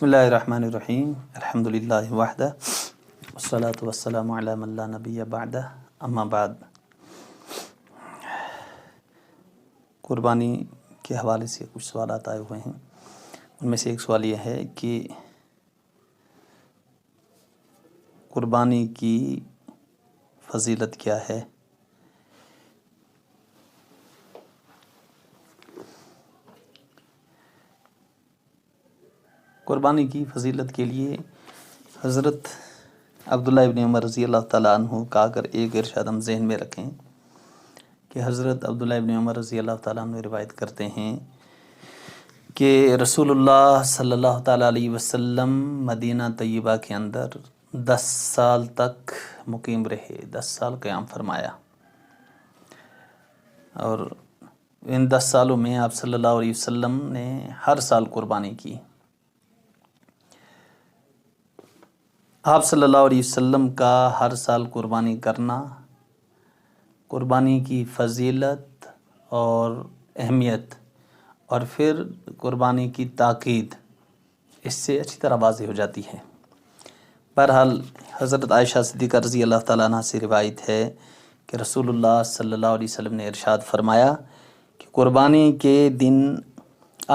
بسم اللہ الرحمن الرحیم الحمدللہ وحدہ والصلاة والسلام علی من لا نبی بعدہ اما بعد۔ قربانی کے حوالے سے کچھ سوالات آئے ہوئے ہیں، ان میں سے ایک سوال یہ ہے کہ قربانی کی فضیلت کیا ہے؟ قربانی کی فضیلت کے لیے حضرت عبداللہ ابن عمر رضی اللہ تعالیٰ عنہ کا اگر ایک ارشاد ہم ذہن میں رکھیں کہ حضرت عبداللہ ابن عمر رضی اللہ تعالیٰ عنہ روایت کرتے ہیں کہ رسول اللہ صلی اللہ تعالیٰ علیہ وسلم مدینہ طیبہ کے اندر 10 سال تک مقیم رہے، 10 سال قیام فرمایا، اور ان 10 سالوں میں آپ صلی اللہ علیہ وسلم نے ہر سال قربانی کی۔ آپ صلی اللہ علیہ وسلم کا ہر سال قربانی کرنا، قربانی کی فضیلت اور اہمیت، اور پھر قربانی کی تاکید اس سے اچھی طرح واضح ہو جاتی ہے۔ بہرحال حضرت عائشہ صدیقہ رضی اللہ تعالیٰ عنہ سے روایت ہے کہ رسول اللہ صلی اللہ علیہ وسلم نے ارشاد فرمایا کہ قربانی کے دن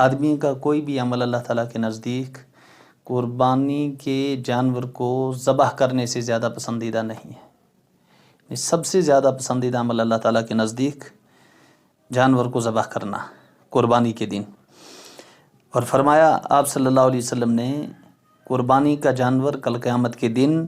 آدمی کا کوئی بھی عمل اللہ تعالیٰ کے نزدیک قربانی کے جانور کو ذبح کرنے سے زیادہ پسندیدہ نہیں ہے۔ سب سے زیادہ پسندیدہ عمل اللہ تعالیٰ کے نزدیک جانور کو ذبح کرنا قربانی کے دن، اور فرمایا آپ صلی اللہ علیہ وسلم نے قربانی کا جانور کل قیامت کے دن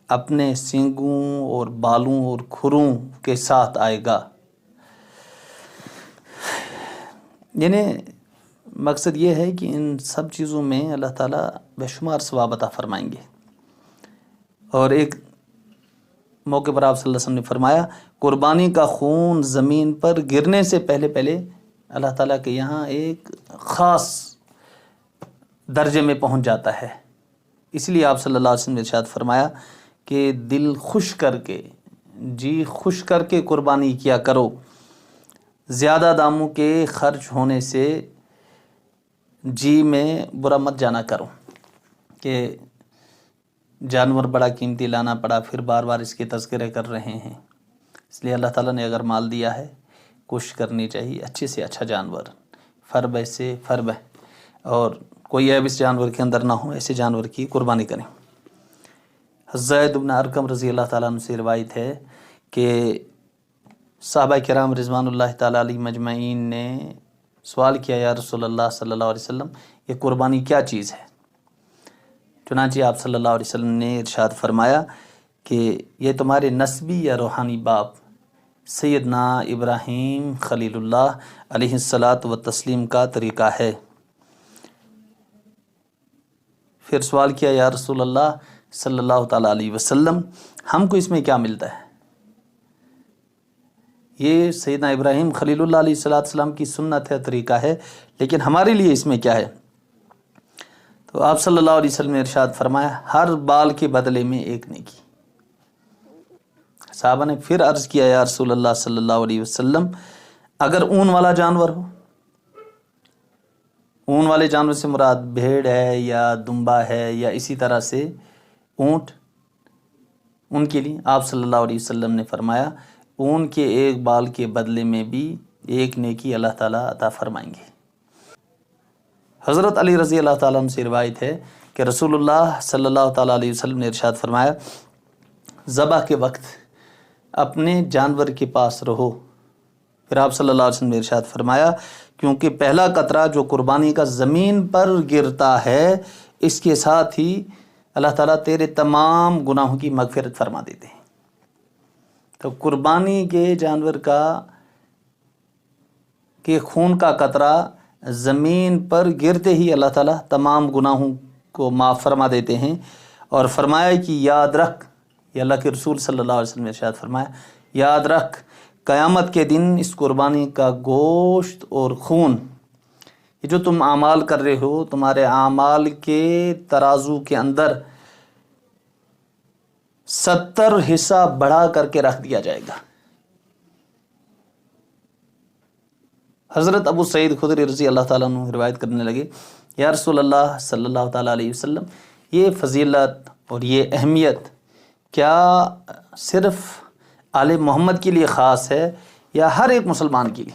اپنے سینگوں اور بالوں اور کھروں کے ساتھ آئے گا۔ یعنی مقصد یہ ہے کہ ان سب چیزوں میں اللہ تعالیٰ بے شمار ثواب عطا فرمائیں گے۔ اور ایک موقع پر آپ صلی اللہ علیہ وسلم نے فرمایا قربانی کا خون زمین پر گرنے سے پہلے اللہ تعالیٰ کے یہاں ایک خاص درجے میں پہنچ جاتا ہے۔ اس لیے آپ صلی اللہ علیہ وسلم نے ارشاد فرمایا کہ دل خوش کر کے، جی خوش کر کے قربانی کیا کرو، زیادہ داموں کے خرچ ہونے سے جی میں برا مت جانا کرو کہ جانور بڑا قیمتی لانا پڑا، پھر بار بار اس کے تذکرے کر رہے ہیں۔ اس لیے اللہ تعالیٰ نے اگر مال دیا ہے کوشش کرنی چاہیے اچھے سے اچھا جانور، فربہ سے فربہ، اور کوئی عیب اس جانور کے اندر نہ ہو، ایسے جانور کی قربانی کریں۔ زید بن ارقم رضی اللہ تعالیٰ عنہ سے روایت ہے کہ صحابہ کرام رضوان اللہ تعالیٰ علیہ مجمعین نے سوال کیا یا رسول اللہ صلی اللہ علیہ وسلم یہ قربانی کیا چیز ہے؟ چنانچہ آپ صلی اللہ علیہ وسلم نے ارشاد فرمایا کہ یہ تمہارے نسبی یا روحانی باپ سیدنا ابراہیم خلیل اللہ علیہ الصلاۃ والتسلیم کا طریقہ ہے۔ پھر سوال کیا یا رسول اللہ صلی اللہ تعالیٰ علیہ وسلم ہم کو اس میں کیا ملتا ہے؟ یہ سیدنا ابراہیم خلیل اللہ علیہ السلام کی سنت ہے، طریقہ ہے، لیکن ہمارے لیے اس میں کیا ہے؟ تو آپ صلی اللہ علیہ وسلم نے ارشاد فرمایا ہر بال کے بدلے میں ایک نیکی۔ صحابہ نے پھر عرض کیا یا رسول اللہ صلی اللہ علیہ وسلم اگر اون والا جانور ہو؟ اون والے جانور سے مراد بھیڑ ہے یا دمبا ہے یا اسی طرح سے اونٹ، ان کے لیے آپ صلی اللہ علیہ وسلم نے فرمایا اون کے ایک بال کے بدلے میں بھی ایک نیکی اللہ تعالیٰ عطا فرمائیں گے۔ حضرت علی رضی اللہ تعالیٰ عنہ سے روایت ہے کہ رسول اللہ صلی اللہ تعالیٰ علیہ وسلم نے ارشاد فرمایا ذبح کے وقت اپنے جانور کے پاس رہو۔ پھر آپ صلی اللہ علیہ وسلم نے ارشاد فرمایا کیونکہ پہلا قطرہ جو قربانی کا زمین پر گرتا ہے اس کے ساتھ ہی اللہ تعالیٰ تیرے تمام گناہوں کی مغفرت فرما دیتے ہیں۔ تو قربانی کے جانور کے خون کا قطرہ زمین پر گرتے ہی اللہ تعالیٰ تمام گناہوں کو معاف فرما دیتے ہیں، اور فرمایا کہ یاد رکھ، یہ اللہ کے رسول صلی اللہ علیہ وسلم نے ارشاد فرمایا یاد رکھ قیامت کے دن اس قربانی کا گوشت اور خون، یہ جو تم اعمال کر رہے ہو، تمہارے اعمال کے ترازو کے اندر 70 حصہ بڑھا کر کے رکھ دیا جائے گا۔ حضرت ابو سعید خدری رضی اللہ تعالیٰ عنہ روایت کرنے لگے یا رسول اللہ صلی اللہ تعالیٰ علیہ وسلم، یہ فضیلت اور یہ اہمیت کیا صرف آل محمد کے لیے خاص ہے یا ہر ایک مسلمان کے لیے؟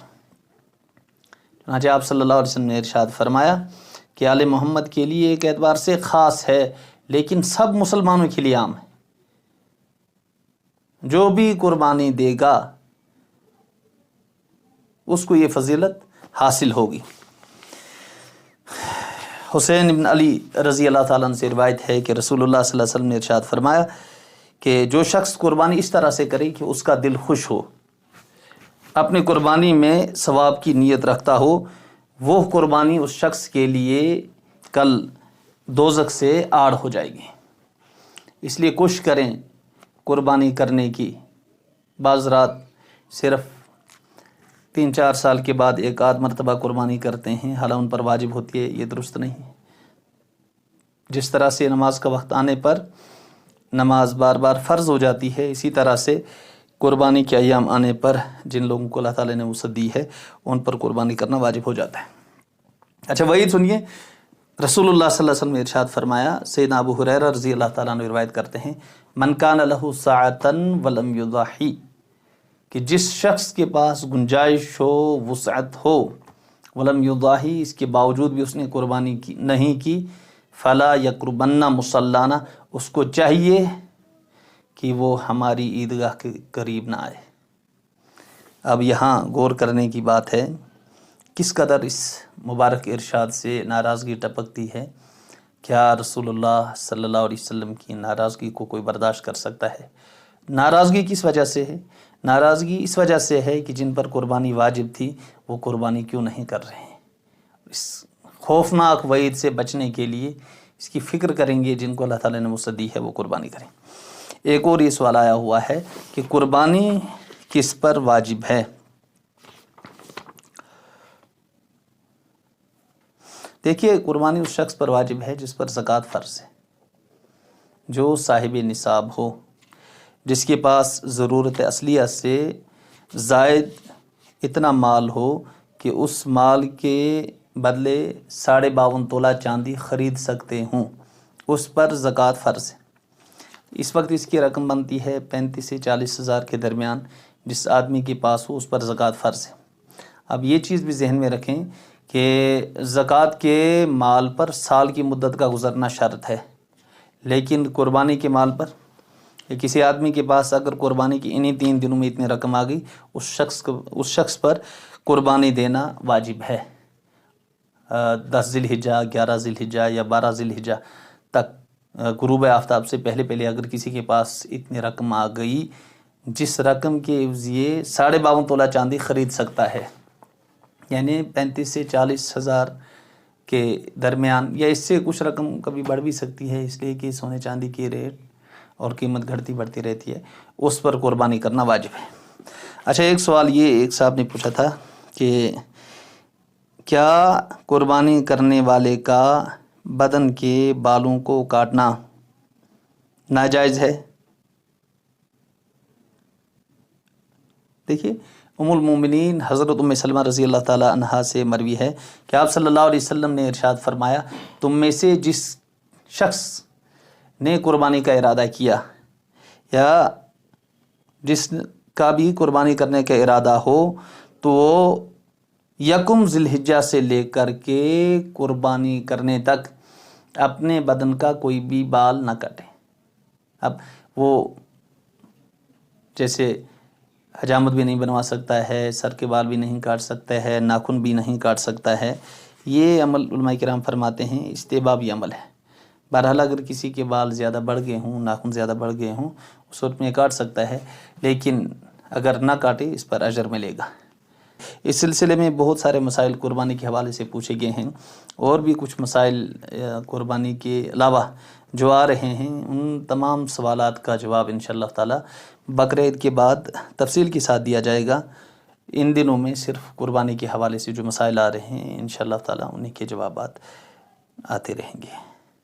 چنانچہ آپ صلی اللہ علیہ وسلم نے ارشاد فرمایا کہ آل محمد کے لیے ایک اعتبار سے خاص ہے لیکن سب مسلمانوں کے لیے عام ہے۔ جو بھی قربانی دے گا اس کو یہ فضیلت حاصل ہوگی۔ حسین بن علی رضی اللہ تعالیٰ عنہ سے روایت ہے کہ رسول اللہ صلی اللہ علیہ وسلم نے ارشاد فرمایا کہ جو شخص قربانی اس طرح سے کرے کہ اس کا دل خوش ہو، اپنی قربانی میں ثواب کی نیت رکھتا ہو، وہ قربانی اس شخص کے لیے کل دوزخ سے آڑ ہو جائے گی۔ اس لیے کوشش کریں قربانی کرنے کی۔ بعض رات صرف 3-4 سال کے بعد ایک آدھ مرتبہ قربانی کرتے ہیں، حالانکہ ان پر واجب ہوتی ہے، یہ درست نہیں ہے۔ جس طرح سے نماز کا وقت آنے پر نماز بار بار فرض ہو جاتی ہے، اسی طرح سے قربانی کے ایام آنے پر جن لوگوں کو اللہ تعالیٰ نے وسعت دی ہے ان پر قربانی کرنا واجب ہو جاتا ہے۔ اچھا وہی سنیے، رسول اللہ صلی اللہ علیہ وسلم نے ارشاد فرمایا، سیدنا ابو ہریرہ رضی اللہ تعالیٰ عنہ روایت کرتے ہیں، من کان لہ سعۃ ولم یضحی، کہ جس شخص کے پاس گنجائش ہو، وسعت ہو، ولم یضحی، اس کے باوجود بھی اس نے قربانی نہیں کی، فلا یقربن مصلانا، اس کو چاہیے کہ وہ ہماری عیدگاہ کے قریب نہ آئے۔ اب یہاں غور کرنے کی بات ہے، کس قدر اس مبارک ارشاد سے ناراضگی ٹپکتی ہے۔ کیا رسول اللہ صلی اللہ علیہ وسلم کی ناراضگی کو کوئی برداشت کر سکتا ہے؟ ناراضگی کس وجہ سے ہے؟ ناراضگی اس وجہ سے ہے کہ جن پر قربانی واجب تھی وہ قربانی کیوں نہیں کر رہے ہیں۔ اس خوفناک وعید سے بچنے کے لیے اس کی فکر کریں گے، جن کو اللہ تعالیٰ نے وسعت دی ہے وہ قربانی کریں۔ ایک اور یہ سوال آیا ہوا ہے کہ قربانی کس پر واجب ہے؟ دیکھیے، قربانی اس شخص پر واجب ہے جس پر زکوٰۃ فرض ہے، جو صاحب نصاب ہو، جس کے پاس ضرورت اصلیہ سے زائد اتنا مال ہو کہ اس مال کے بدلے 52.5 تولہ چاندی خرید سکتے ہوں، اس پر زکوٰۃ فرض ہے۔ اس وقت اس کی رقم بنتی ہے 35 سے 40 ہزار کے درمیان، جس آدمی کے پاس ہو اس پر زکوٰۃ فرض ہے۔ اب یہ چیز بھی ذہن میں رکھیں کہ زکوٰۃ کے مال پر سال کی مدت کا گزرنا شرط ہے، لیکن قربانی کے مال پر کسی آدمی کے پاس اگر قربانی کی انہی 3 دنوں میں اتنی رقم آ گئی، اس شخص پر قربانی دینا واجب ہے۔ 10 ذی الحجہ، 11 ذی الحجہ یا 12 ذی الحجہ تک غروب آفتاب سے پہلے اگر کسی کے پاس اتنی رقم آ گئی جس رقم کے عوضیے 52.5 تولہ چاندی خرید سکتا ہے، یعنی 35 سے 40 ہزار کے درمیان، یا اس سے کچھ رقم کبھی بڑھ بھی سکتی ہے، اس لیے کہ سونے چاندی کی ریٹ اور قیمت گھٹتی بڑھتی رہتی ہے، اس پر قربانی کرنا واجب ہے۔ اچھا ایک سوال یہ ایک صاحب نے پوچھا تھا کہ کیا قربانی کرنے والے کا بدن کے بالوں کو کاٹنا ناجائز ہے؟ دیکھیے، ام المومنین حضرت ام سلمہ رضی اللہ تعالیٰ عنہا سے مروی ہے کہ آپ صلی اللہ علیہ وسلم نے ارشاد فرمایا، تم میں سے جس شخص نے قربانی کا ارادہ کیا یا جس کا بھی قربانی کرنے کا ارادہ ہو تو وہ 1 ذی الحجہ سے لے کر کے قربانی کرنے تک اپنے بدن کا کوئی بھی بال نہ کاٹے۔ اب وہ جیسے حجامت بھی نہیں بنوا سکتا ہے، سر کے بال بھی نہیں کاٹ سکتا ہے، ناخن بھی نہیں کاٹ سکتا ہے، یہ عمل علماء کرام فرماتے ہیں استحبابی عمل ہے۔ بہرحال اگر کسی کے بال زیادہ بڑھ گئے ہوں، ناخن زیادہ بڑھ گئے ہوں، اس وقت میں کاٹ سکتا ہے، لیکن اگر نہ کاٹے اس پر اجر ملے گا۔ اس سلسلے میں بہت سارے مسائل قربانی کے حوالے سے پوچھے گئے ہیں، اور بھی کچھ مسائل قربانی کے علاوہ جو آ رہے ہیں، ان تمام سوالات کا جواب انشاءاللہ تعالی بقرعید کے بعد تفصیل کے ساتھ دیا جائے گا۔ ان دنوں میں صرف قربانی کے حوالے سے جو مسائل آ رہے ہیں انشاءاللہ تعالی انہیں کے جوابات آتے رہیں گے۔